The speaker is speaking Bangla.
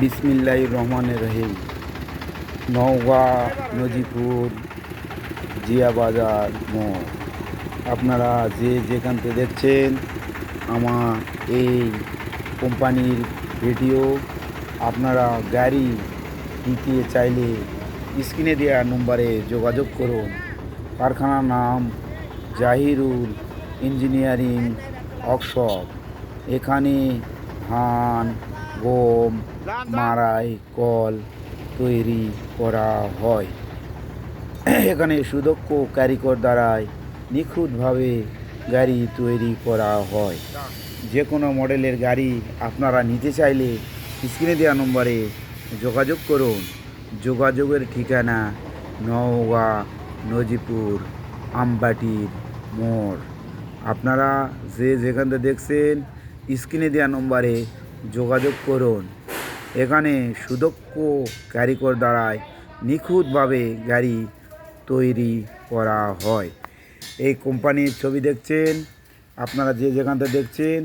বিসমিল্লাহির রহমানির রহিম। নওগাঁ নজিপুর জিয়া বাজার মোড়। আপনারা যে যেখান থেকে দেখছেন আমার এই কোম্পানির ভিডিও, আপনারা গাড়ি নিতে চাইলে স্ক্রিনে দেওয়া নম্বরে যোগাযোগ করুন। কারখানার নাম জাহিরুল ইঞ্জিনিয়ারিং ওয়ার্কশপ। এখানে ধান, গম, মাড়াই, কল তৈরি করা হয়। এখানে সুদক্ষ কারিগর দ্বারাই নিখুঁতভাবে গাড়ি তৈরি করা হয়। যে কোনো মডেলের গাড়ি আপনারা নিতে চাইলে স্ক্রিনে দেওয়া নম্বরে যোগাযোগ করুন। যোগাযোগের ঠিকানা নওগাঁ নজিপুর আমবাটির মোড়। আপনারা যে যেখান থেকে দেখছেন স্ক্রিনে দেওয়া নম্বরে যোগাযোগ করুন। এখানে সুদক্ষ কারিগর দ্বারাই নিখুঁতভাবে গাড়ি তৈরি করা হয়। এই কোম্পানির ছবি দেখছেন, আপনারা যে যেখান থেকে দেখছেন